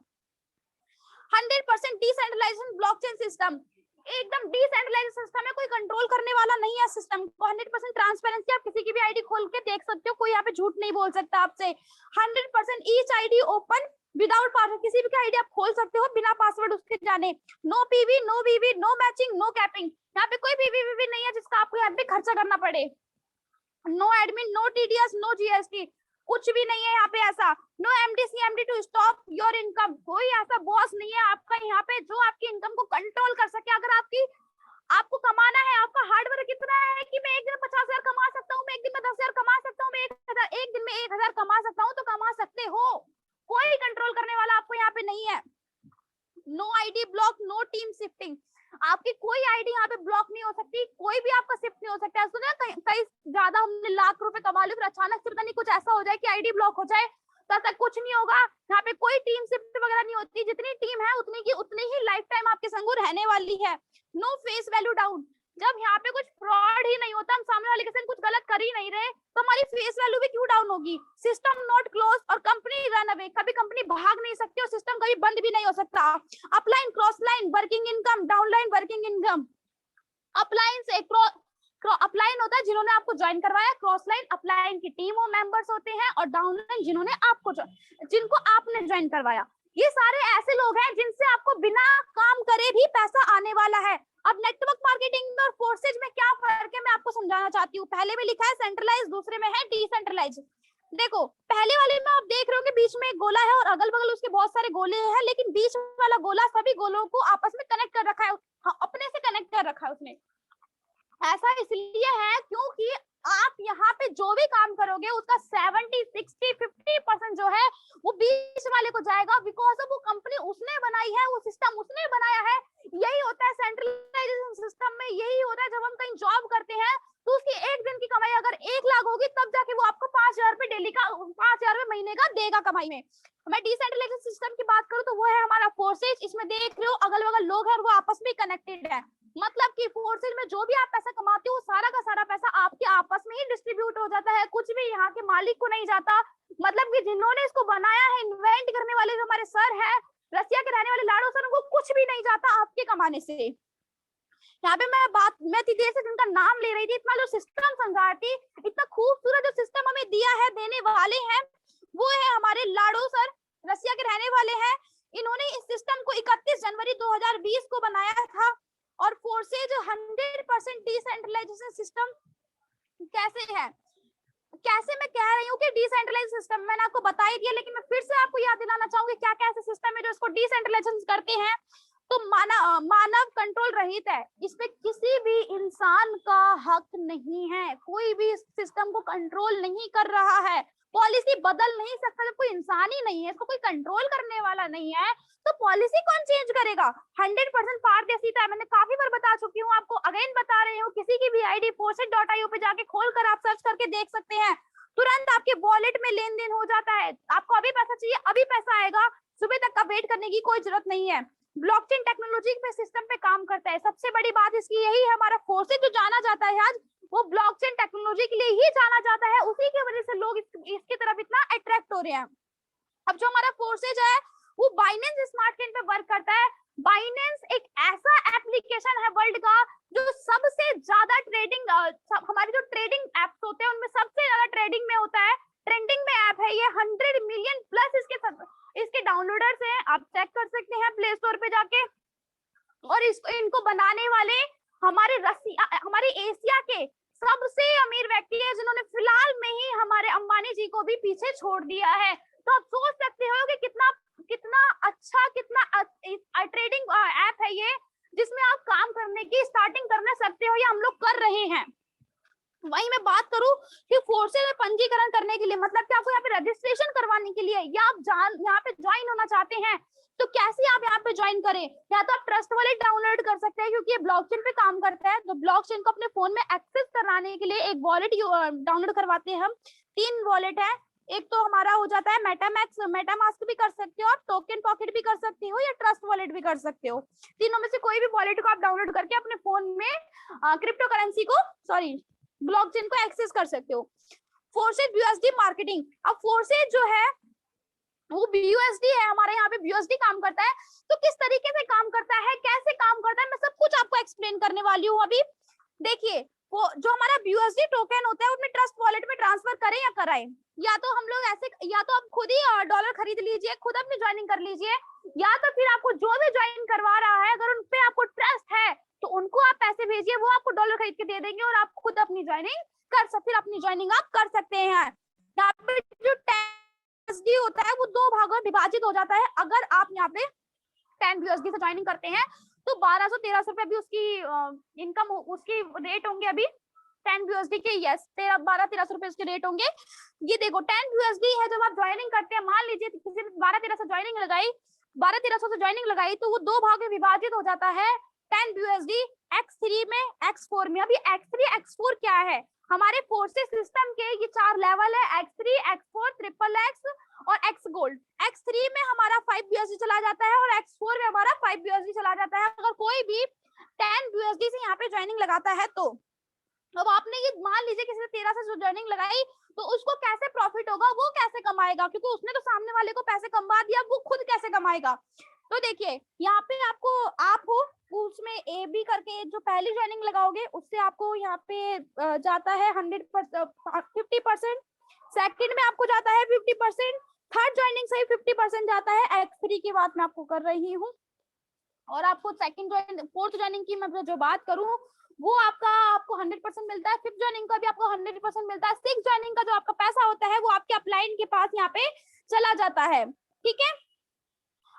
100% डिसेंट्रलाइजेशन ब्लॉकचेन सिस्टम, एकदम डिसेंट्रलाइज्ड सिस्टम है, कोई कंट्रोल करने वाला नहीं है सिस्टम को। 100% ट्रांसपेरेंसी, आप किसी की भी आईडी खोल के देख सकते हो, कोई यहाँ पे झूठ नहीं बोल सकता आपसे। 100% each ID open without password, किसी भी आईडी आप खोल सकते हो बिना पासवर्ड उसके जाने। नो पीवी, नो वीवी, नो मैचिंग, नो कैपिंग, यहाँ पे कोई पीवी नहीं है जिसका आपको यहाँ पे खर्चा करना पड़े। No admin, no TDS, no GST, कुछ भी नहीं है यहाँ पे ऐसा। No MDC MD to stop your income, कोई ऐसा बॉस नहीं है आपका यहाँ पे जो आपकी इनकम को कंट्रोल कर सके। अगर आपको कमाना है, आपका हार्ड वर्क इतना है कि मैं एक दिन में 50,000 कमा सकता हूँ, मैं एक दिन में 10,000 कमा सकता हूँ, मैं एक दिन में 1,000 कमा सकता हूँ, तो कमा सकते हो। कोई कंट्रोल करने वाला आपको यहाँ पे नहीं है। No ID block, no team shifting, आपकी कोई आईडी यहाँ पे ब्लॉक नहीं हो सकती, कोई भी आपका शिफ्ट नहीं हो सकता है। सुना कई ज्यादा हमने लाख रुपए कमा लिए, फिर अचानक से पता नहीं कुछ ऐसा हो जाए कि आईडी ब्लॉक हो जाए, तो ऐसा कुछ नहीं होगा। यहाँ पे कोई टीम शिफ्ट वगैरह नहीं होती, जितनी टीम है उतनी की उतनी ही लाइफ टाइम आपके संग रहने वाली है। नो फेस वैल्यू डाउन, जब यहाँ पे कुछ फ्रॉड ही नहीं होता, हम सामने वाले के साथ कुछ गलत कर ही नहीं रहे, तो हमारी फेस वैल्यू भी क्यों डाउन होगी। सिस्टम नॉट क्लोज और कंपनी रन अवे, कभी कंपनी भाग नहीं सकती और सिस्टम कभी बंद भी नहीं हो सकता। Upline cross line working income, downline working income. Upline से अपलाइन होता है जिन्होंने आपको ज्वाइन करवाया, क्रॉस लाइन अपलाइन की टीम और मेंबर्स होते हैं, और डाउनलाइन जिनको आपने ज्वाइन करवाया। ये सारे ऐसे लोग हैं जिनसे आपको बिना काम करे भी पैसा आने वाला है। अब नेटवर्क मार्केटिंग और फोर्सेज में क्या फर्क है मैं आपको समझाना चाहती हूँ। पहले में लिखा है सेंट्रलाइज, दूसरे में है डिसेंट्रलाइज। देखो पहले वाले में आप देख रहे हो कि बीच में एक गोला है और अगल बगल उसके बहुत सारे गोले हैं, लेकिन बीच वाला गोला सभी गोलों को आपस में कनेक्ट कर रखा है। हाँ, अपने से कनेक्ट कर रखा है उसने। ऐसा इसलिए है क्योंकि आप यहाँ पे जो भी काम करोगे उसका 70, 60, 50% जो है वो बीच वाले को जाएगा, बिकॉज ऑफ वो कंपनी उसने बनाई है, वो सिस्टम उसने बनाया है। यही होता है सेंट्रलाइजेशन सिस्टम में, यही होता है जब हम कहीं जॉब करते हैं तो उसकी एक दिन की कमाई अगर 1 लाख होगी तब जाके वो आपको 5,000 रुपए डेली का, 5,000 रुपए महीने का देगा कमाई में। मैं डिसेंट्रलाइजेशन सिस्टम की बात करूं तो वो है हमारा फोर्सेज। इसमें देख रहे हो अगल बगल लोग हैं, वो आपस में कनेक्टेड है। मतलब कि फोर्सेज में जो भी आप पैसा कमाते हो सारा का सारा पैसा आपके आपस में ही डिस्ट्रीब्यूट हो जाता है, कुछ भी यहाँ के मालिक को नहीं जाता। मतलब कि जिन्होंने इसको बनाया है, इन्वेंट करने वाले जो हमारे सर है, रसिया के रहने वाले लाडो सर, उनको कुछ भी नहीं जाता आपके कमाने से। यहाँ पे मैं इतनी देर से जिनका नाम ले रही थी, इतना जो सिस्टम समझा रही थी, इतना खूबसूरत जो सिस्टम हमें दिया है, देने वाले हैं, वो है हमारे लाडो सर, रसिया के रहने वाले हैं। इन्होंने इस सिस्टम को 31 जनवरी 2020 को बनाया था। और फोर्सेज 100% डिसेंट्रलाइजेशन सिस्टम कैसे है, कैसे मैं कह रही हूँ कि डिसेंट्रलाइज सिस्टम मैंने आपको बता ही दिया, लेकिन मैं फिर से आपको याद दिलाना चाहूंगी क्या क्या ऐसे सिस्टम है जो इसको डिसेंट्रलाइजेशन करते हैं। तो मानव कंट्रोल रहित है, इसमें किसी भी इंसान का हक नहीं है, कोई भी इस सिस्टम को कंट्रोल नहीं कर रहा है, पॉलिसी बदल नहीं सकता जब कोई इंसान ही नहीं है, इसको कोई कंट्रोल करने वाला नहीं है, तो पॉलिसी कौन चेंज करेगा। 100% पारदर्शिता है, मैंने काफी बार बता चुकी हूँ, आपको अगेन बता रही हूँ। किसी की भी आईडी forces.io पे जाके खोलकर आप सर्च करके देख सकते हैं, तुरंत आपके वॉलेट में लेन देन हो जाता है। आपको अभी पैसा चाहिए, अभी पैसा आएगा, सुबह तक का वेट करने की कोई जरूरत नहीं है। ब्लॉकचेन टेक्नोलॉजी पे सिस्टम पे काम करता है। सबसे बड़ी बात इसकी यही है, हमारा फोर्सेज जो जाना जाता है आज, वो ब्लॉकचेन टेक्नोलॉजी के लिए ही जाना जाता है, उसी की वजह से लोग इसकी तरफ इतना अट्रैक्ट हो रहे हैं। अब जो हमारा फोर्सेज है वो बाइनेंस स्मार्ट चेन पे वर्क करता है। बाइनेंस एक ऐसा एप्लीकेशन है वर्ल्ड का जो सबसे ज्यादा ट्रेडिंग, हमारी जो ट्रेडिंग एप्स होते हैं उनमें सबसे ज्यादा ट्रेडिंग में होता है, ट्रेंडिंग में ऐप है ये। 100 मिलियन प्लस इसके डाउनलोडर्स हैं, आप चेक कर सकते हैं प्ले स्टोर पे जाके। और इनको बनाने वाले हमारे एशिया के सबसे अमीर व्यक्ति है, जिन्होंने फिलहाल में ही हमारे अंबानी जी को भी पीछे छोड़ दिया है। तो आप सोच सकते हो कि कितना अच्छा, कितना ट्रेडिंग ऐप है ये, जिसमें आप काम करने की स्टार्टिंग करना सकते हो, या हम लोग कर रहे हैं। वही मैं बात करूं कि फोर्सेज में पंजीकरण करने के लिए, मतलब कि आपको यहाँ पे रजिस्ट्रेशन करवाने के लिए, या आप यहाँ पे ज्वाइन होना चाहते हैं, तो कैसे आप यहाँ पे ज्वाइन करें। या तो आप ट्रस्ट वॉलेट डाउनलोड कर सकते हैं, क्योंकि ये ब्लॉकचेन पे काम करता है। तो ब्लॉकचेन को अपने फोन में एक्सेस कराने के लिए एक वॉलेट डाउनलोड करवाते हैं हम। 3 वॉलेट है, एक तो हमारा हो जाता है मेटामैक्स, मेटामास्क भी कर सकते हो आप, टोकन पॉकेट भी कर सकते हो, या ट्रस्ट वॉलेट भी कर सकते हो। तीनों में से कोई भी वॉलेट को आप डाउनलोड करके अपने फोन में क्रिप्टो करेंसी को, सॉरी ब्लॉकचेन को एक्सेस कर सकते हो। फोर्सेज यूएसडी मार्केटिंग, अब फोर्सेज जो है वो BUSD है, हमारे यहाँ पे BUSD काम करता है। तो किस तरीके से काम करता है, कैसे काम करता है, मैं सब कुछ आपको एक्सप्लेन करने वाली हूँ अभी। देखिए वो जो हमारा BUSD टोकन होता है उसमें ट्रस्ट वॉलेट में ट्रांसफर करें या कराएं, या तो हम लोग ऐसे, या तो आप खुद ही डॉलर खरीद लीजिए, खुद अपनी ज्वाइनिंग कर लीजिए, या तो फिर आपको जो भी ज्वाइन करवा रहा है अगर उन पे आपको ट्रस्ट है तो उनको आप पैसे भेजिए, वो आपको डॉलर खरीद के दे देंगे और आप खुद अपनी ज्वाइनिंग कर सकते, फिर अपनी ज्वाइनिंग आप कर सकते हैं। यहाँ पे जो BUSD होता है वो दो भागों में विभाजित हो जाता है। अगर आप यहाँ पे 10 BUSD से ज्वाइनिंग करते हैं तो 1200-1300 रुपए अभी उसकी इनकम, उसकी रेट होंगे अभी 10 BUSD के, यस 1200-1300 रुपए उसके रेट होंगे। ये देखो 10 BUSD है, जब आप ज्वाइनिंग करते हैं, मान लीजिए किसी ने 1200-1300 ज्वाइनिंग लगाई, 1200-1300 से ज्वाइनिंग लगाई तो वो दो भाग में विभाजित हो जाता है 10 BUSD X3 में, X4 में। अभी X3 X4 क्या है, हमारे फोर्सेस सिस्टम के ये 4 लेवल है, X3 X4 XXX और X गोल्ड। X3 में हमारा 5 BUSD चला जाता है और X4 में हमारा 5 BUSD चला जाता है। अगर कोई भी 10 BUSD से यहाँ पे ज्वाइनिंग लगाता है तो अब आपने ये मान लीजिए किसी ने 13 से ज्वाइनिंग लगाई तो उसको कैसे प्रॉफिट होगा, वो कैसे कमाएगा, क्योंकि उसने तो सामने वाले को पैसे कमा दिया, वो खुद कैसे कमाएगा। तो देखिए यहाँ पे आपको, आप हो उसमें ए बी करके जो पहली ज्वाइनिंग लगाओगे उससे आपको यहाँ पे जाता है 50%, सेकंड में आपको जाता है 50%, थर्ड ज्वाइनिंग से 50% जाता है। X3 की बात मैं आपको कर रही हूँ। और आपको सेकंड ज्वाइनिंग, फोर्थ ज्वाइनिंग की मैं जो बात करूँ वो आपको 100% मिलता है, फिफ्थ ज्वाइनिंग का भी आपको 100% मिलता है, सिक्स ज्वाइनिंग का जो आपका पैसा होता है वो आपके अपलाइन के पास यहाँ पे चला जाता है। ठीक है,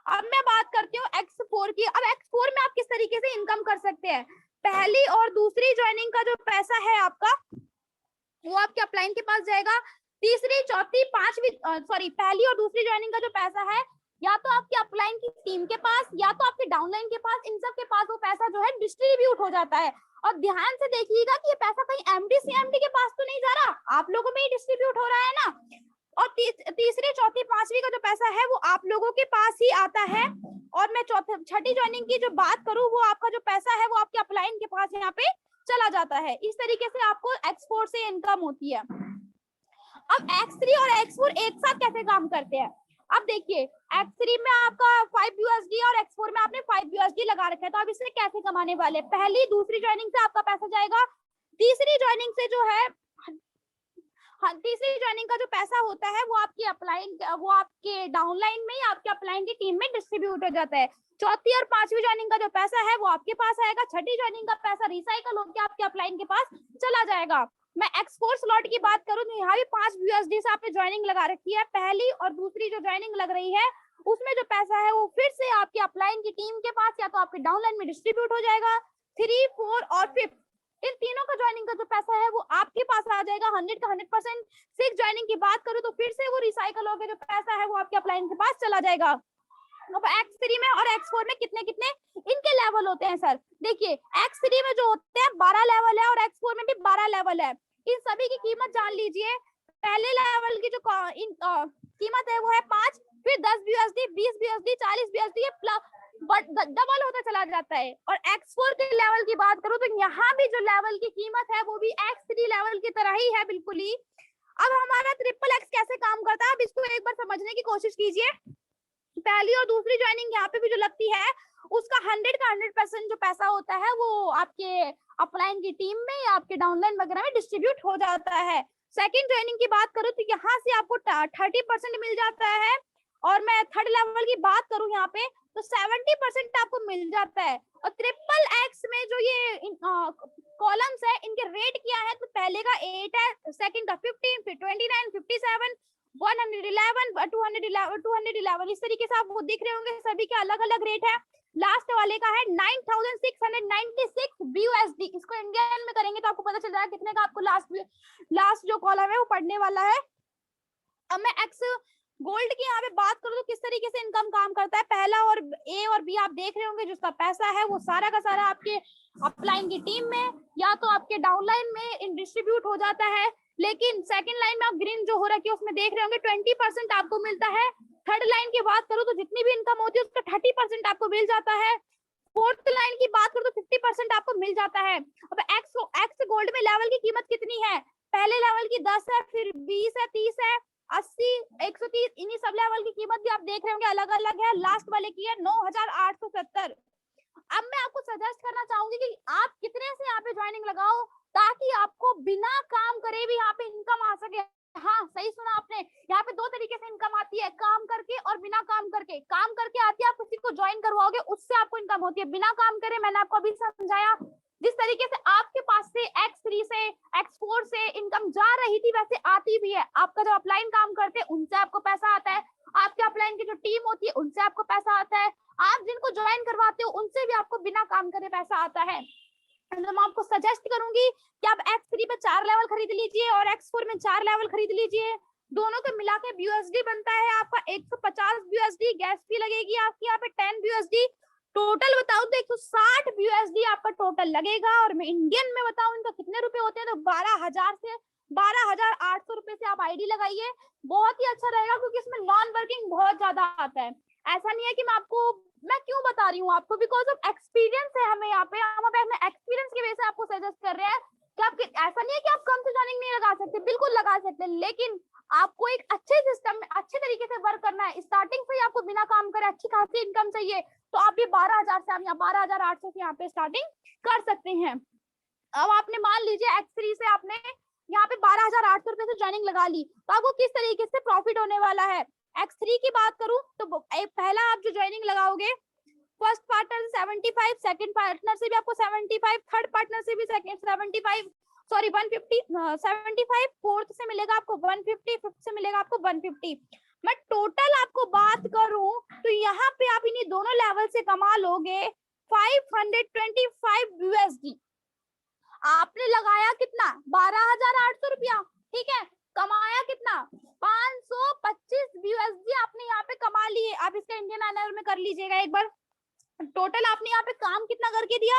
अब मैं बात करती हूँ X4 की। अब X4 में आप किस तरीके से इनकम कर सकते हैं, पहली और दूसरी ज्वाइनिंग का जो पैसा है आपका वो आपके अपलाइन के पास जाएगा, तीसरी चौथी पांचवी, सॉरी पहली और दूसरी ज्वाइनिंग का जो पैसा है या तो आपके अपलाइन की टीम के पास या तो आपके डाउनलाइन के पास, इन सब के पास वो पैसा जो है डिस्ट्रीब्यूट हो जाता है। और ध्यान से देखिएगा कि ये पैसा कहीं एमडी सीएमडी के पास तो नहीं जा रहा, आप लोगों में ही डिस्ट्रीब्यूट हो रहा है ना। और तीसरी चौथी पांचवी का जो पैसा है वो आप लोगों के पास ही आता है। और मैं छठी ज्वाइनिंग की जो बात करूं, वो आपका जो पैसा है वो आपके अपलाइन के पास यहाँ पे चला जाता है। इस तरीके से आपको X4 से इनकम होती है। अब X3 और X4 एक साथ कैसे काम करते हैं, अब देखिए X3 में आपका 5 BUSD और X4 में आपने 5 BUSD लगा रखा है, तो आप इससे कैसे कमाने वाले, पहली दूसरी ज्वाइनिंग से आपका पैसा जाएगा, तीसरी ज्वाइनिंग से जो है, हाँ तीसरी ज्वाइनिंग का जो पैसा होता है वो आपकी अपलाइन, वो आपके डाउनलाइन में या आपके अपलाइन की टीम में डिस्ट्रीब्यूट हो जाता है। चौथी और पांचवी ज्वाइनिंग का जो पैसा है वो आपके पास आएगा, छठी ज्वाइनिंग का पैसा रिसाइकल होकर आपके अपलाइन के पास चला जाएगा। मैं X4 स्लॉट की बात करूं तो यहाँ भी 5 BUSD से आपने ज्वाइनिंग लगा रखी है, पहली और दूसरी जो ज्वाइनिंग लग रही है उसमें जो पैसा है वो फिर से आपके अपलाइन की टीम के पास या तो आपके डाउनलाइन में डिस्ट्रीब्यूट हो जाएगा। 3, 4 और 5 इन तीनों का ज्वाइनिंग का जो पैसा है वो आपके पास आ जाएगा 100 का 100%। सिक्स ज्वाइनिंग की बात करूं तो फिर से वो रिसाइकल होकर जो पैसा है वो आपके अपलाइन के पास चला जाएगा। अब X3 में और X4 में कितने कितने इनके लेवल होते हैं सर, देखिए X3 में जो होते हैं 12 लेवल है और X4 में भी 12 लेवल है। इन सभी की कीमत जान लीजिए, पहले लेवल की जो कीमत है वो है 5, फिर 10 BUSD, 20 BUSD, 40 BUSD plus double होता चला जाता है। और X4 के लेवल की बात करूं तो यहाँ भी जो लेवल की कीमत है वो भी X3 लेवल की तरह ही है बिल्कुल ही। अब हमारा XXX कैसे काम करता है, अब इसको एक बार समझने की कोशिश कीजिए। पहली और दूसरी ज्वाइनिंग यहाँ पे भी जो लगती है उसका 100 का 100% जो पैसा होता है वो आपके अपलाइन की टीम में या आपके डाउनलाइन वगैरह में डिस्ट्रीब्यूट हो जाता है। सेकंड ज्वाइनिंग की बात करूं तो यहाँ से आपको 30% मिल जाता है। और मैं थर्ड लेवल की बात करूं यहाँ पे तो 70% आपको मिल जाता है। और XXX में जो ये कॉलम्स है इनके रेट क्या है, तो पहले का 8 है, सेकंड का 15, फिर 29, 57, 111, 211, इस तरीके से आप वो दिख रहे होंगे, सभी के अलग अलग रेट है। लास्ट वाले का है 9696 BUSD, इसको इंडियन में करेंगे तो आपको पता चल जाएगा कितने का आपको लास्ट जो कॉलम है वो पढ़ने वाला है। अब मैं X गोल्ड की यहाँ पे बात करूं तो किस तरीके से इनकम काम करता है, पहला और ए और बी आप देख रहे होंगे, जिसका पैसा है वो सारा का सारा आपके अपलाइन की टीम में या तो आपके डाउनलाइन में डिस्ट्रीब्यूट हो जाता है। लेकिन सेकंड लाइन में आप ग्रीन जो हो रखी है उसमें देख रहे होंगे 20% आपको मिलता है। थर्ड लाइन की बात करूं तो जितनी भी इनकम होती है उसका 30% आपको मिल जाता है। फोर्थ लाइन की बात करूं तो 50% आपको मिल जाता है। अब एक्स गोल्ड में लेवल की कीमत कितनी है? पहले लेवल की 10 है, फिर 20 है, 30 है, 80, 130, इन्हीं सब लेवल की कीमत भी आप देख रहे होंगे अलग अलग है। लास्ट वाले की है 9,870। अब मैं आपको सजेस्ट करना चाहूंगी कि आप कितने से यहाँ पे ज्वाइनिंग लगाओ ताकि आपको बिना काम करे भी यहाँ पे इनकम आ सके। हाँ सही सुना आपने, यहाँ पे दो तरीके से इनकम आती है, काम करके और बिना काम करके। काम करके आती है, आप किसी को ज्वाइन करवाओगे उससे आपको इनकम होती है। बिना काम करे मैंने आपको अभी समझाया, जिस तरीके से आपके पास से X3 से X4 से इनकम जा रही थी वैसे आती भी है। आपका जो अपलाइन काम करते हैं उनसे आपको पैसा आता है, आपके अपलाइन की जो टीम होती है उनसे आपको पैसा आता है, आप जिनको ज्वाइन करवाते हो उनसे भी आपको बिना काम करे पैसा आता है। तो मैं आपको सजेस्ट करूंगी कि आप X3 पे 4 लेवल खरीद लीजिए और X4 में 4 लेवल खरीद लीजिए। दोनों को मिला के BUSD बनता है आपका 150 BUSD। गैस फी लगेगी आपकी यहाँ पे 10 BUSD। टोटल बताऊं तो 160 BUSD आपका टोटल लगेगा। और मैं इंडियन में बताऊं इनका कितने रुपए होते हैं तो 12,000 से 12,800 रुपए से आप आईडी लगाइए। बहुत ही अच्छा रहेगा क्योंकि इसमें नॉन वर्किंग बहुत ज्यादा आता है। ऐसा नहीं है कि मैं क्यों बता रही हूँ आपको, बिकॉज ऑफ एक्सपीरियंस है हमें यहाँ पे, हम अपने एक्सपीरियंस की वजह से आपको सजेस्ट कर रहे हैं कि आप, ऐसा नहीं है कि आप कम से ज्वाइनिंग नहीं लगा सकते, बिल्कुल लगा सकते हैं, लेकिन आपको एक अच्छे सिस्टम में अच्छे तरीके से वर्क करना है। स्टार्टिंग से ही आपको बिना काम करे अच्छी खासी इनकम चाहिए तो आप भी 12,000 से, आप यहाँ 12,800 से यहाँ पे स्टार्टिंग कर सकते हैं। अब आपने मान लीजिए X3 से आपने यहाँ पे 12,800 रुपए से ज्वाइनिंग लगा ली तो आपको किस तरीके से प्रॉफिट होने वाला है। X3 की बात करूं तो पहला आप जो ज्वाइनिंग लगाओगे, फर्स्ट पार्टनर से 75, सेकंड पार्टनर से भी आपको 75, थर्ड पार्टनर से भी 75, सॉरी 150, 75, फोर्थ से मिलेगा आपको 150, फिफ्थ से मिलेगा आपको 150। मैं टोटल आपको बात करूं तो यहाँ पे आप इन्हीं दोनों लेवल से कमा लोगे 525 USD। आपने लगाया कितना? 12,800 रुपया, ठीक है, कमाया कितना? 525 USD आपने यहाँ पे कमा लिए। आप इसका इंडियन INR में कर लीजिएगा एक बार। टोटल आपने यहाँ पे काम कितना करके दिया?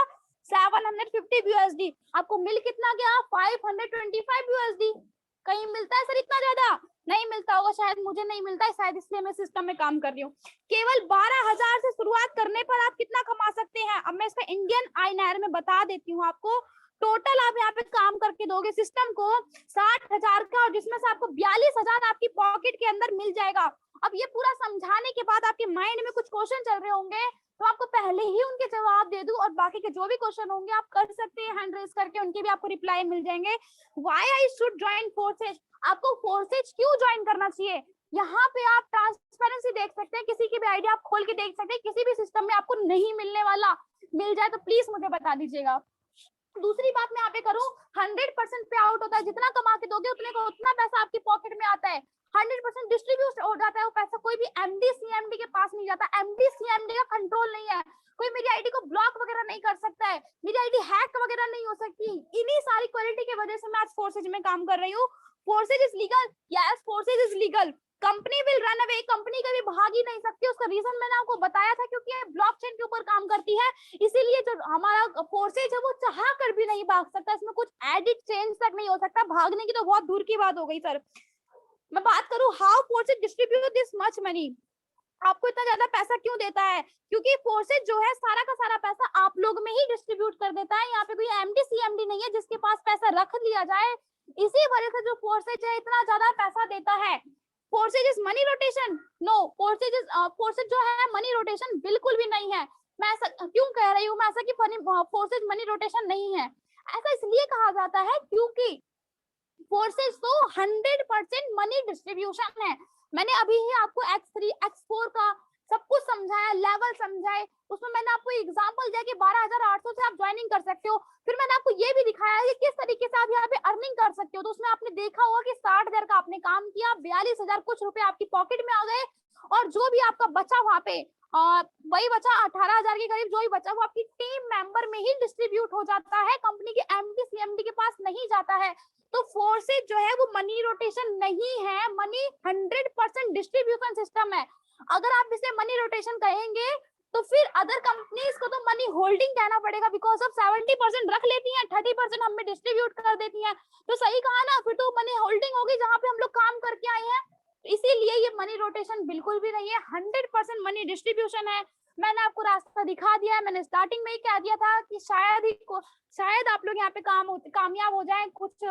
750 USD। आपको मिल कितना गया? 525 USD। कहीं मिलता है सर इतना ज्यादा? नहीं मिलता होगा, शायद मुझे नहीं मिलता है, शायद इसलिए मैं सिस्टम में काम कर रही हूँ। केवल 12,000 से शुरुआत करने पर आप कितना कमा सकते हैं? अब मैं इसका इंडियन INR में बता देती हूँ आपको। टोटल आप यहाँ पे काम करके दोगे सिस्टम को 60,000 का, और जिसमें से आपको 42,000 आपकी पॉकेट के अंदर मिल जाएगा। अब ये पूरा समझाने के बाद आपके माइंड में कुछ क्वेश्चन चल रहे होंगे तो आपको पहले ही उनके जवाब दे दूं, और बाकी के जो भी क्वेश्चन होंगे आप कर सकते हैं हैंड रेज करके, उनके भी आपको रिप्लाई मिल जाएंगे। Why I should join forces? आपको फोर्सेज क्यों ज्वाइन करना चाहिए? यहाँ पे आप ट्रांसपेरेंसी देख सकते हैं, किसी की भी आइडिया आप खोल के देख सकते हैं, किसी भी सिस्टम में आपको नहीं मिलने वाला। मिल जाए तो प्लीज मुझे बता दीजिएगा। दूसरी बात मैं यहाँ पे करूँ, 100% पे आउट होता है। जितना कमा के दोगे उतने का उतना पैसा आपकी पॉकेट में आता है। 100% डिस्ट्रीब्यूट हो जाता है वो पैसा, कोई भी MD CMD के पास नहीं जाता। MD CMD का कंट्रोल नहीं है, कोई मेरी आईडी को ब्लॉक वगैरह नहीं कर सकता है, मेरी आईडी हैक वगैरह नहीं हो सकती। इन्हीं सारी क्वालिटी की वजह से मैं आज फोर्सेज में काम कर रही हूँ। Forces is legal, yes forces is legal. Company will run away, company कभी भाग ही नहीं सकती। उसका रीजन मैंने आपको बताया था, क्योंकि ये ब्लॉकचेन के ऊपर काम करती है, इसीलिए जो हमारा फोर्सेज है वो चाह कर भी नहीं भाग सकता। इसमें कुछ एडिट चेंज तक नहीं हो सकता, भागने की तो बहुत दूर की बात हो गई सर। मैं बात करूं how forces distribute this much money, आपको इतना ज्यादा पैसा क्यों देता है? क्योंकि फोर्सेज जो है सारा का सारा पैसा आप लोग में ही डिस्ट्रीब्यूट कर देता है। यहाँ पे कोई MD CMD नहीं है जिसके पास पैसा रख लिया जाए, इसी वजह से जो फोर्सेज है इतना ज्यादा पैसा देता है। Forsage is money rotation? No, Forsage जो है मनी रोटेशन बिल्कुल भी नहीं है। मैं ऐसा क्यों कह रही हूँ मैं ऐसा कि फोर्सेज मनी रोटेशन नहीं है? ऐसा इसलिए कहा जाता है क्योंकि फोर्सेज तो 100% मनी डिस्ट्रीब्यूशन है। मैंने अभी ही आपको X3 X4 का सब कुछ समझाया, लेवल समझाए, उसमें मैंने आपको एग्जांपल दिया कि 12,800 से आप ज्वाइनिंग कर सकते हो। फिर मैंने आपको ये भी दिखाया कि किस तरीके से आप यहाँ पे अर्निंग कर सकते हो। तो उसमें आपने देखा होगा कि 60,000 का आपने काम किया, 42,000 कुछ रुपए आपकी पॉकेट में आ गए, और जो भी आपका बचा वहां पे वही बचा 18,000 के करीब, जो भी बचा वो आपकी टीम मेंबर में ही डिस्ट्रीब्यूट हो जाता है, कंपनी के MD CMD के पास नहीं जाता है। तो फोर्सेज जो है वो मनी रोटेशन नहीं है, मनी 100% डिस्ट्रीब्यूशन सिस्टम है। अगर आप इसे मनी रोटेशन कहेंगे तो फिर अदर कंपनीज को तो मनी होल्डिंग कहना पड़ेगा, बिकॉज ऑफ 70% रख लेती हैं, 30% हमें डिस्ट्रीब्यूट कर देती हैं। तो सही कहा ना, फिर तो मनी होल्डिंग होगी जहां पे हम लोग काम करके आए हैं। इसीलिए ये मनी रोटेशन बिल्कुल भी नहीं है, 100% मनी डिस्ट्रीब्यूशन है। मैंने आपको रास्ता दिखा दिया है, मैंने स्टार्टिंग में ही कह दिया था कि शायद आप लोग यहाँ पे कामयाब हो जाए, कुछ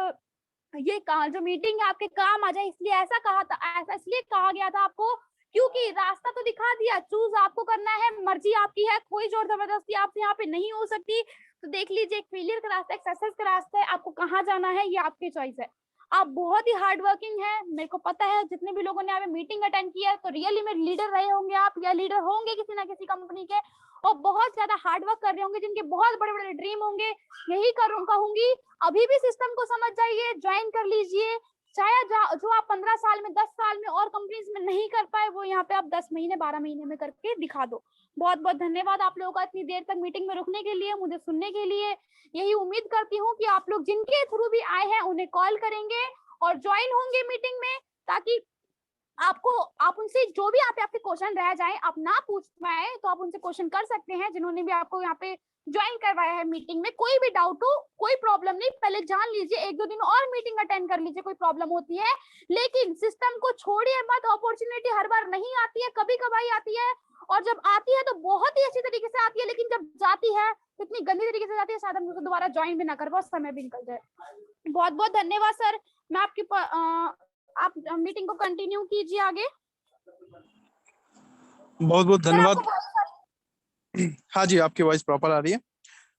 ये जो मीटिंग है आपके काम आ जाए, इसलिए ऐसा कहा था, ऐसा इसलिए कहा गया था आपको, क्योंकि रास्ता तो दिखा दिया, चूज आपको करना है, मर्जी आपकी है, कोई जोर जबरदस्ती आपसे यहाँ पे नहीं हो सकती। तो देख लीजिए, एक फेलियर का रास्ता, एक सक्सेस का रास्ता है, आपको कहाँ जाना है ये आपकी चॉइस है। आप बहुत ही हार्ड वर्किंग है, मेरे को पता है जितने भी लोगों ने यहाँ पे मीटिंग अटेंड किया है तो रियली में लीडर रहे होंगे आप, या लीडर होंगे किसी ना किसी कंपनी के, और बहुत ज्यादा हार्ड वर्क कर रहे होंगे, जिनके बहुत बड़े बड़े ड्रीम होंगे। यही कहूंगी, अभी भी सिस्टम को समझ जाइए, ज्वाइन कर लीजिए। शायद जो आप 15 साल में, 10 साल में और कंपनीज में नहीं कर पाए, वो यहाँ पे आप 10 महीने 12 महीने में करके दिखा दो। बहुत बहुत धन्यवाद आप लोगों का इतनी देर तक मीटिंग में रुकने के लिए, मुझे सुनने के लिए। यही उम्मीद करती हूँ कि आप लोग जिनके थ्रू भी आए हैं उन्हें कॉल करेंगे और ज्वाइन होंगे मीटिंग में, ताकि आप उनसे जो भी आपके क्वेश्चन रह जाए, आप ना पूछ पाए तो आप उनसे क्वेश्चन कर सकते हैं, जिन्होंने भी आपको यहाँ पे ज्वाइन करवाया है मीटिंग में। कोई भी डाउट हो, कोई प्रॉब्लम नहीं, पहले जान लीजिए, 1-2 दिन और मीटिंग अटेंड कर लीजिए, कोई प्रॉब्लम होती है। लेकिन सिस्टम को छोड़िए मत, अपॉर्चुनिटी हर बार नहीं आती है, कभी कभार आती है, और जब आती है तो बहुत ही अच्छी तरीके से आती है, लेकिन जब जाती है इतनी गंदी तरीके से जाती है, शायद हम उसको दोबारा ज्वाइन भी ना कर पाए, समय भी निकल जाए। बहुत बहुत धन्यवाद सर। मैं आप मीटिंग को कंटिन्यू कीजिए आगे। बहुत बहुत धन्यवाद। हाँ जी, आपकी वॉइस प्रॉपर आ रही है।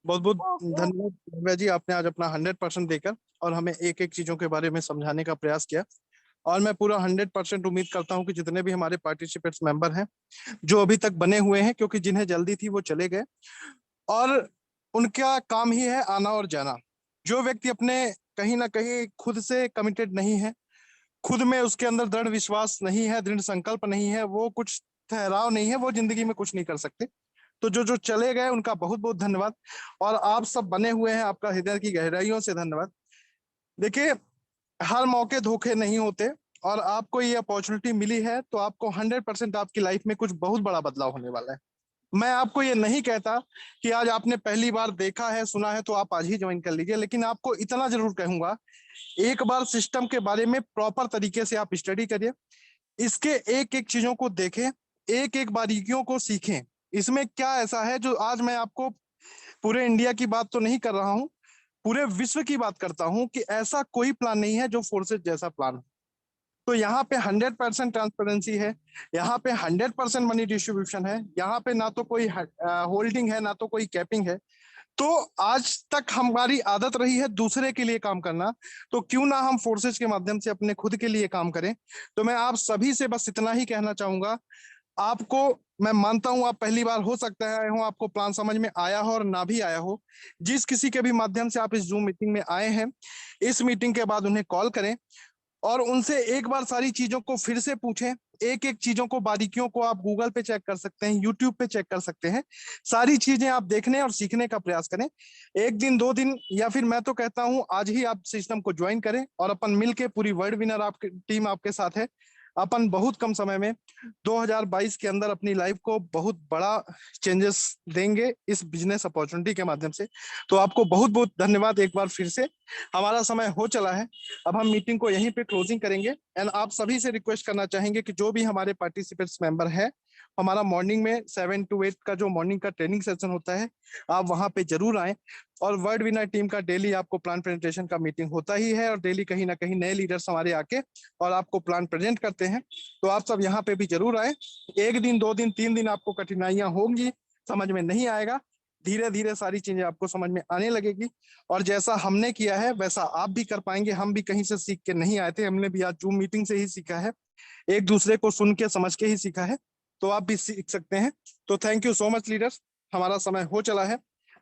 बहुत बहुत धन्यवाद भव्या जी, आपने आज अपना 100% देकर और हमें एक एक चीजों के बारे में समझाने का प्रयास किया। और मैं पूरा 100% उम्मीद करता हूं कि जितने भी हमारे पार्टिसिपेंट्स मेंबर हैं, जो अभी तक बने हुए हैं, क्योंकि जिन्हें जल्दी थी वो चले गए और उनका काम ही है आना और जाना। जो व्यक्ति अपने कहीं ना कहीं खुद से कमिटेड नहीं है, खुद में उसके अंदर दृढ़ विश्वास नहीं है, दृढ़ संकल्प नहीं है, वो कुछ ठहराव नहीं है, वो जिंदगी में कुछ नहीं कर सकते। तो जो जो चले गए उनका बहुत बहुत धन्यवाद, और आप सब बने हुए हैं, आपका हृदय की गहराइयों से धन्यवाद। देखिए, हर मौके धोखे नहीं होते, और आपको ये अपॉर्चुनिटी मिली है तो आपको 100% आपकी लाइफ में कुछ बहुत बड़ा बदलाव होने वाला है। मैं आपको ये नहीं कहता कि आज आपने पहली बार देखा है, सुना है, तो आप आज ही ज्वाइन कर लीजिए, लेकिन आपको इतना जरूर कहूंगा, एक बार सिस्टम के बारे में प्रॉपर तरीके से आप स्टडी करिए, इसके एक एक चीजों को देखें, एक एक बारीकियों को सीखें। इसमें क्या ऐसा है जो आज मैं आपको पूरे इंडिया की बात तो नहीं कर रहा हूं, पूरे विश्व की बात करता हूं कि ऐसा कोई प्लान नहीं है जो फोर्सेज जैसा प्लान है। तो यहाँ पे 100% ट्रांसपेरेंसी है, यहाँ पे 100% मनी डिस्ट्रीब्यूशन है, यहाँ पे ना तो कोई होल्डिंग है, ना तो कोई कैपिंग है। तो आज तक हमारी आदत रही है दूसरे के लिए काम करना, तो क्यों ना हम फोर्सेज के माध्यम से अपने खुद के लिए काम करें। तो मैं आप सभी से बस इतना ही कहना चाहूंगा, आपको, मैं मानता हूं आप पहली बार हो सकता है आए हो, आपको प्लान समझ में आया हो और ना भी आया हो, जिस किसी के भी माध्यम से आप इस जूम मीटिंग में आए हैं, इस मीटिंग के बाद उन्हें कॉल करें और उनसे एक बार सारी चीजों को फिर से पूछें। एक एक चीजों को, बारीकियों को आप गूगल पे चेक कर सकते हैं, यूट्यूब पे चेक कर सकते हैं, सारी चीजें आप देखने और सीखने का प्रयास करें। 1 दिन 2 दिन, या फिर मैं तो कहता हूं आज ही आप सिस्टम को ज्वाइन करें, और अपन मिलके, पूरी वर्ल्ड विनर आपकी टीम आपके साथ है, अपन बहुत कम समय में 2022 के अंदर अपनी लाइफ को बहुत बड़ा चेंजेस देंगे इस बिजनेस अपॉर्चुनिटी के माध्यम से। तो आपको बहुत बहुत धन्यवाद एक बार फिर से। हमारा समय हो चला है, अब हम मीटिंग को यहीं पे क्लोजिंग करेंगे। एंड आप सभी से रिक्वेस्ट करना चाहेंगे कि जो भी हमारे पार्टिसिपेंट्स मेंबर है, हमारा मॉर्निंग में 7 to 8 का जो मॉर्निंग का ट्रेनिंग सेशन होता है, आप वहां पे जरूर आए। और वर्ल्ड विनर टीम का डेली आपको प्लान प्रेजेंटेशन का मीटिंग होता ही है, और डेली कहीं ना कहीं नए लीडर्स हमारे आके और आपको प्लान प्रेजेंट करते हैं। तो आप सब यहाँ पे भी जरूर आए। 1 दिन 2 दिन 3 दिन आपको कठिनाइयां होंगी, समझ में नहीं आएगा, धीरे धीरे सारी चीजें आपको समझ में आने लगेगी, और जैसा हमने किया है वैसा आप भी कर पाएंगे। हम भी कहीं से सीख के नहीं आए थे, हमने भी आज जूम मीटिंग से ही सीखा है, एक दूसरे को सुन के समझ के ही सीखा है, तो आप भी सीख सकते हैं। तो thank you so much leaders, हमारा समय हो चला है।